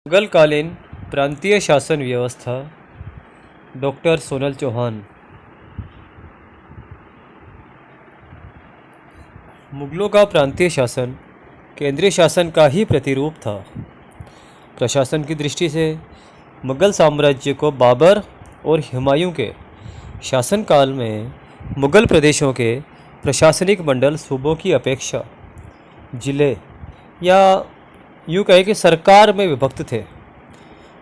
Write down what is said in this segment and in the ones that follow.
मुगलकालीन प्रांतीय शासन व्यवस्था डॉक्टर सोनल चौहान। मुगलों का प्रांतीय शासन केंद्रीय शासन का ही प्रतिरूप था। प्रशासन की दृष्टि से मुगल साम्राज्य को बाबर और हुमायूं के शासनकाल में मुगल प्रदेशों के प्रशासनिक मंडल सूबों की अपेक्षा जिले या यूँ कहे कि सरकार में विभक्त थे।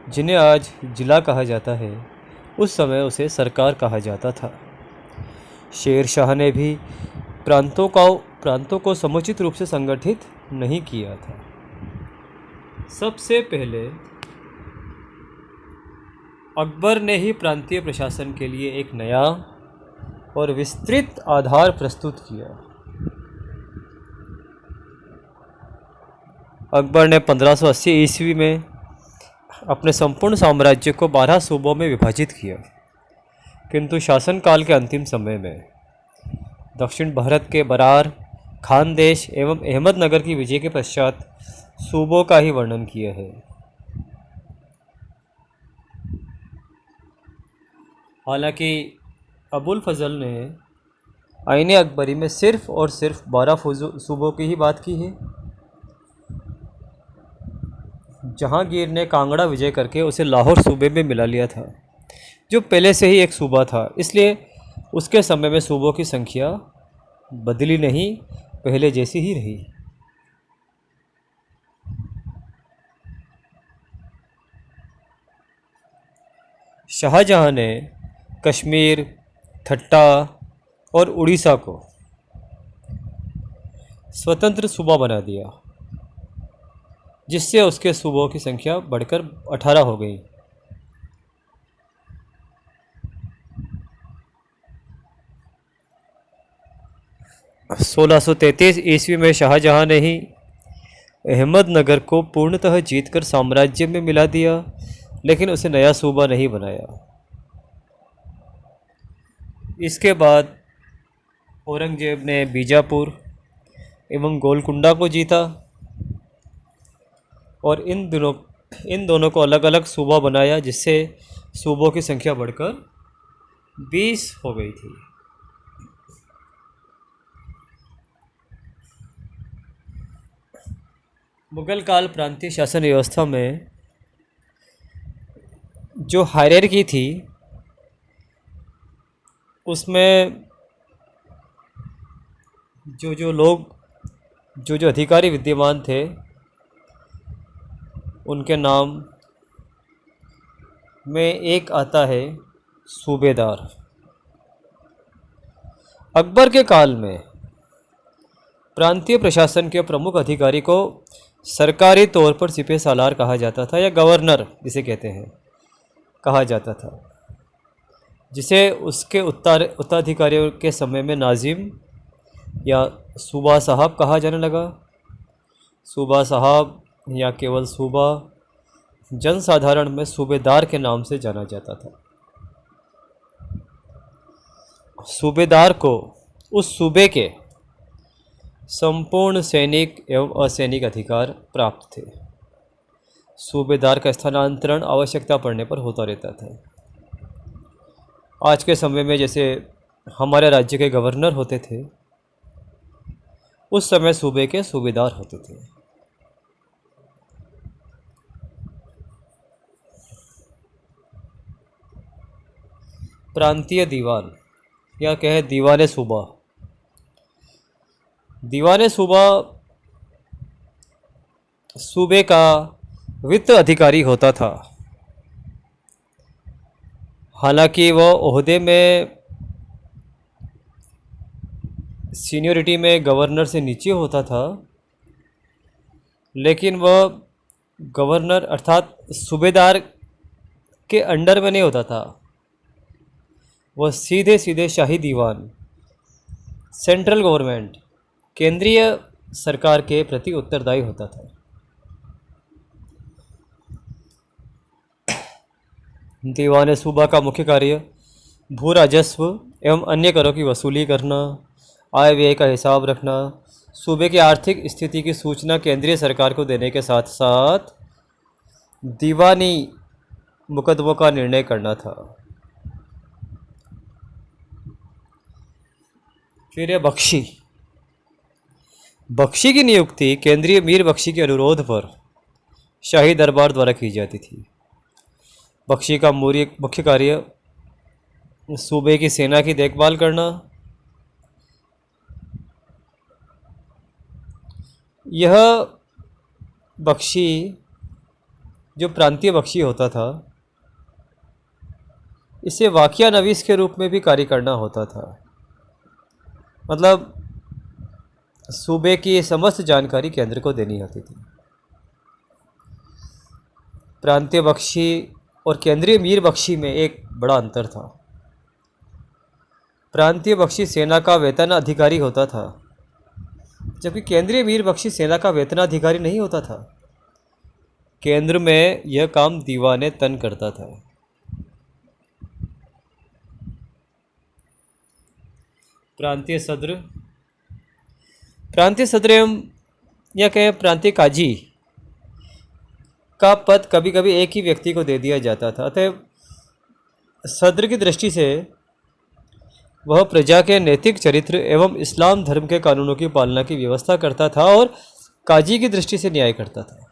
जिन्हें आज जिला कहा जाता है, उस समय उसे सरकार कहा जाता था। शेर शाह ने भी प्रांतों को समुचित रूप से संगठित नहीं किया था। सबसे पहले अकबर ने ही प्रांतीय प्रशासन के लिए एक नया और विस्तृत आधार प्रस्तुत किया। अकबर ने 1580 ईस्वी में अपने संपूर्ण साम्राज्य को 12 सूबों में विभाजित किया, किंतु शासनकाल के अंतिम समय में दक्षिण भारत के बरार, खानदेश एवं अहमदनगर की विजय के पश्चात सूबों का ही वर्णन किया है। हालांकि अबुल फजल ने आईने अकबरी में सिर्फ और सिर्फ 12 सूबों की ही बात की है। जहांगीर ने कांगड़ा विजय करके उसे लाहौर सूबे में मिला लिया था, जो पहले से ही एक सूबा था। इसलिए उसके समय में सूबों की संख्या बदली नहीं, पहले जैसी ही रही। शाहजहां ने कश्मीर, ठट्टा और उड़ीसा को स्वतंत्र सूबा बना दिया, जिससे उसके सूबों की संख्या बढ़कर 18 हो गई। सोलह ईस्वी में शाहजहां ने ही अहमदनगर को पूर्णतः जीतकर साम्राज्य में मिला दिया, लेकिन उसे नया सूबा नहीं बनाया। इसके बाद औरंगजेब ने बीजापुर एवं गोलकुंडा को जीता और इन दोनों को अलग अलग सूबा बनाया, जिससे सूबों की संख्या बढ़कर 20 हो गई थी। मुगल काल प्रांतीय शासन व्यवस्था में जो हायरार्की थी, उसमें जो अधिकारी विद्यमान थे, उनके नाम में एक आता है सूबेदार। अकबर के काल में प्रांतीय प्रशासन के प्रमुख अधिकारी को सरकारी तौर पर सिपह सालार कहा जाता था, या गवर्नर जिसे कहते हैं कहा जाता था, जिसे उसके उत्तराधिकारियों के समय में नाजिम या सूबा साहब कहा जाने लगा। सूबा साहब या केवल सूबा जनसाधारण में सूबेदार के नाम से जाना जाता था। सूबेदार को उस सूबे के संपूर्ण सैनिक एवं असैनिक अधिकार प्राप्त थे। सूबेदार का स्थानांतरण आवश्यकता पड़ने पर होता रहता था। आज के समय में जैसे हमारे राज्य के गवर्नर होते थे, उस समय सूबे के सूबेदार होते थे। प्रांतीय दीवान या कहे दीवाने सूबा। दीवाने सूबा सूबे का वित्त अधिकारी होता था। हालांकि वह ओहदे में सीनियरिटी में गवर्नर से नीचे होता था, लेकिन वह गवर्नर अर्थात सूबेदार के अंडर में नहीं होता था। वह सीधे सीधे शाही दीवान, सेंट्रल गवर्नमेंट, केंद्रीय सरकार के प्रति उत्तरदायी होता था। दीवाने सूबा का मुख्य कार्य भू राजस्व एवं अन्य करों की वसूली करना, आय व्यय का हिसाब रखना, सूबे की आर्थिक स्थिति की सूचना केंद्रीय सरकार को देने के साथ साथ दीवानी मुकदमों का निर्णय करना था। फिर है बख्शी। बख्शी की नियुक्ति केंद्रीय मीर बख्शी के अनुरोध पर शाही दरबार द्वारा की जाती थी। बख्शी का मुख्य कार्य सूबे की सेना की देखभाल करना। यह बख्शी जो प्रांतीय बख्शी होता था, इसे वाक़िया नवीस के रूप में भी कार्य करना होता था। मतलब सूबे की समस्त जानकारी केंद्र को देनी होती थी। प्रांतीय बख्शी और केंद्रीय मीर बख्शी में एक बड़ा अंतर था। प्रांतीय बख्शी सेना का वेतन अधिकारी होता था, जबकि केंद्रीय मीर बख्शी सेना का वेतनाधिकारी नहीं होता था। केंद्र में यह काम दीवाने तन करता था। प्रांतीय सद्र। प्रांतीय सद्र एवं या कहें प्रांतीय काजी का पद कभी कभी एक ही व्यक्ति को दे दिया जाता था। अतः सद्र की दृष्टि से वह प्रजा के नैतिक चरित्र एवं इस्लाम धर्म के कानूनों की पालना की व्यवस्था करता था और काजी की दृष्टि से न्याय करता था।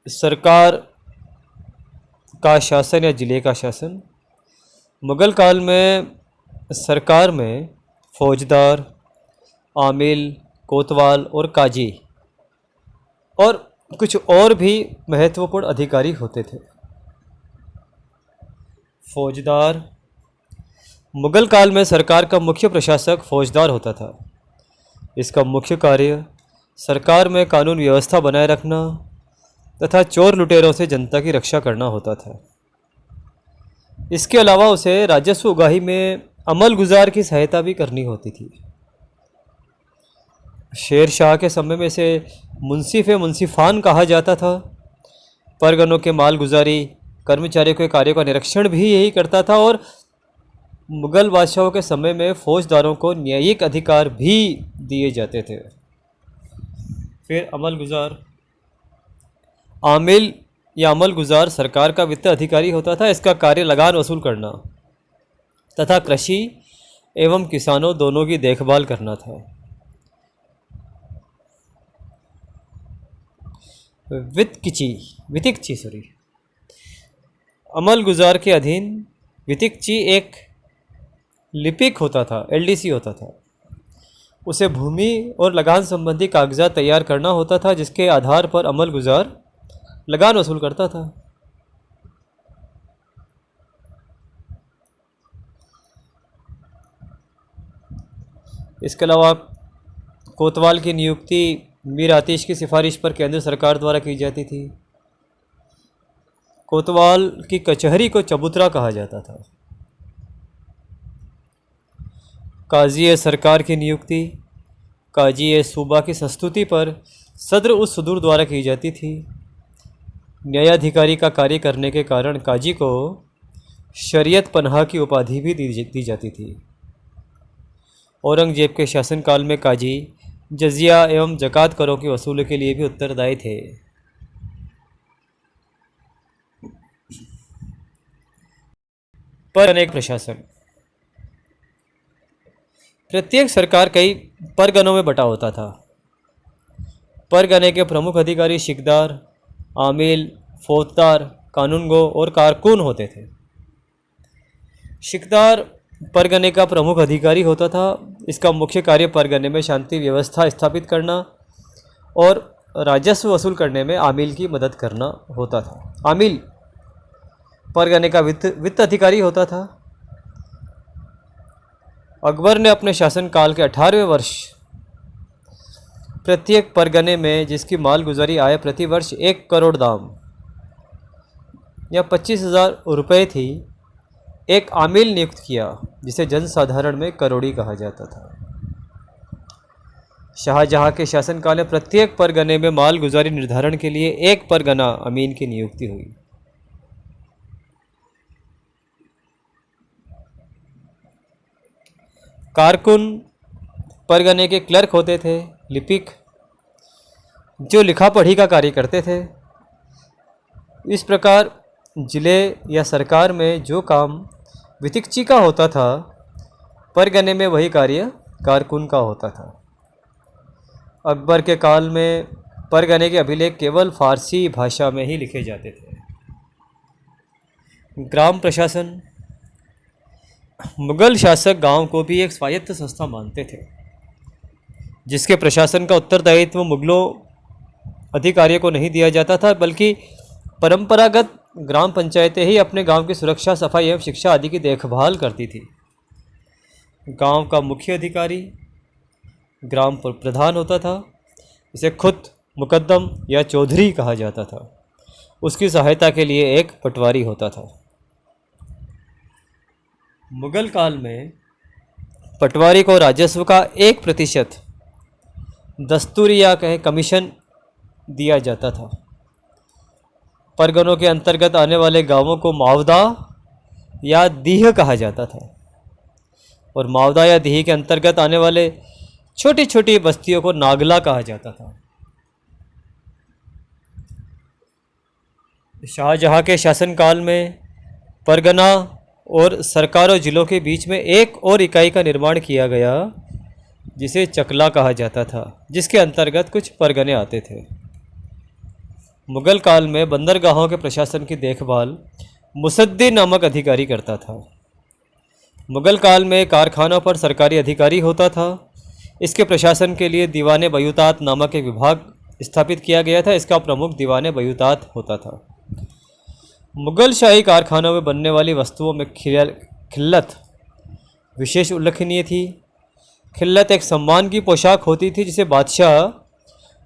सरकार का शासन या जिले का शासन। मुग़ल काल में सरकार में फौजदार, आमिल, कोतवाल और काजी और कुछ और भी महत्वपूर्ण अधिकारी होते थे। फौजदार। मुग़ल काल में सरकार का मुख्य प्रशासक फौजदार होता था। इसका मुख्य कार्य सरकार में कानून व्यवस्था बनाए रखना तथा चोर लुटेरों से जनता की रक्षा करना होता था। इसके अलावा उसे राजस्व उगाही में अमल गुजार की सहायता भी करनी होती थी। शेर शाह के समय में इसे मुंसिफ मुंसिफान कहा जाता था। परगनों के मालगुजारी कर्मचारियों के कार्यों का निरीक्षण भी यही करता था और मुग़ल बादशाहों के समय में फौजदारों को न्यायिक अधिकार भी दिए जाते थे। फिर अमल गुजार। आमिल या अमल गुजार सरकार का वित्त अधिकारी होता था। इसका कार्य लगान वसूल करना तथा कृषि एवं किसानों दोनों की देखभाल करना था। वितिकची। अमल गुजार के अधीन वितिकची एक लिपिक होता था, एलडीसी होता था। उसे भूमि और लगान संबंधी कागजात तैयार करना होता था, जिसके आधार पर अमल गुजार लगान वसूल करता था। इसके अलावा कोतवाल की नियुक्ति मीर आतिश की सिफारिश पर केंद्र सरकार द्वारा की जाती थी। कोतवाल की कचहरी को चबूतरा कहा जाता था। काजी सरकार की नियुक्ति काजी सूबा की संस्तुति पर सद्र उस सुदूर द्वारा की जाती थी। न्यायाधिकारी का कार्य करने के कारण काजी को शरीयत पनाह की उपाधि भी दी जाती थी। औरंगजेब के शासनकाल में काजी जजिया एवं ज़कात करों की वसूली के लिए भी उत्तरदायी थे। परगने का प्रशासन। प्रत्येक सरकार कई परगनों में बटा होता था। परगने के प्रमुख अधिकारी शिकदार, आमिल, फौजदार, कानूनगो और कारकुन होते थे। शिकदार परगने का प्रमुख अधिकारी होता था। इसका मुख्य कार्य परगने में शांति व्यवस्था स्थापित करना और राजस्व वसूल करने में आमिल की मदद करना होता था। आमिल परगने का वित्त अधिकारी होता था। अकबर ने अपने शासनकाल के 18वें वर्ष प्रत्येक परगने में जिसकी मालगुजारी आय प्रति वर्ष 1 करोड़ दाम या 25,000 रुपये थी, एक आमिल नियुक्त किया, जिसे जनसाधारण में करोड़ी कहा जाता था। शाहजहां के शासनकाल में प्रत्येक परगने में मालगुजारी निर्धारण के लिए एक परगना अमीन की नियुक्ति हुई। कारकुन परगने के क्लर्क होते थे, लिपिक, जो लिखा पढ़ी का कार्य करते थे। इस प्रकार जिले या सरकार में जो काम वितिकची का होता था, परगने में वही कार्य कारकुन का होता था। अकबर के काल में परगने के अभिलेख केवल फारसी भाषा में ही लिखे जाते थे। ग्राम प्रशासन। मुगल शासक गांव को भी एक स्वायत्त संस्था मानते थे, जिसके प्रशासन का उत्तरदायित्व मुगलों अधिकारियों को नहीं दिया जाता था, बल्कि परंपरागत ग्राम पंचायतें ही अपने गांव की सुरक्षा, सफाई एवं शिक्षा आदि की देखभाल करती थी। गांव का मुख्य अधिकारी ग्राम प्रधान होता था, इसे खुद मुकद्दम या चौधरी कहा जाता था। उसकी सहायता के लिए एक पटवारी होता था। मुगल काल में पटवारी को राजस्व का 1% दस्तूरी या कहें कमीशन दिया जाता था। परगनों के अंतर्गत आने वाले गांवों को मावदा या दीह कहा जाता था, और मावदा या दीह के अंतर्गत आने वाले छोटी छोटी बस्तियों को नागला कहा जाता था। शाहजहां के शासनकाल में परगना और सरकार और जिलों के बीच में एक और इकाई का निर्माण किया गया, जिसे चकला कहा जाता था, जिसके अंतर्गत कुछ परगने आते थे। मुगल काल में बंदरगाहों के प्रशासन की देखभाल मुसद्दी नामक अधिकारी करता था। मुगल काल में कारखानों पर सरकारी अधिकारी होता था। इसके प्रशासन के लिए दीवाने बयूतात नामक एक विभाग स्थापित किया गया था। इसका प्रमुख दीवाने बयूतात होता था। मुगल शाही कारखानों में बनने वाली वस्तुओं में खिल्लत विशेष उल्लेखनीय थी। खिल्लत एक सम्मान की पोशाक होती थी, जिसे बादशाह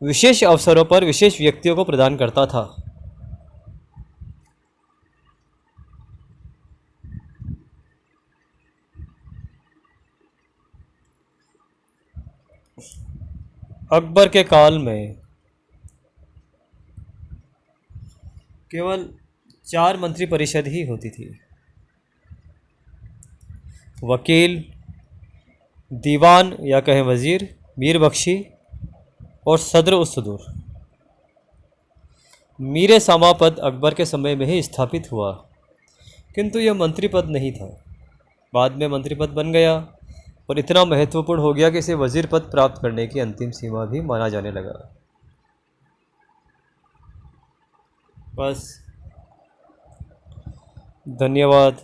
विशेष अवसरों पर विशेष व्यक्तियों को प्रदान करता था। अकबर के काल में केवल 4 मंत्री परिषद ही होती थी: वकील, दीवान या कहें वजीर, मीर बख्शी और सदर उस सदूर। मीर सामा पद अकबर के समय में ही स्थापित हुआ, किंतु यह मंत्री पद नहीं था। बाद में मंत्री पद बन गया और इतना महत्वपूर्ण हो गया कि इसे वजीर पद प्राप्त करने की अंतिम सीमा भी माना जाने लगा। बस, धन्यवाद।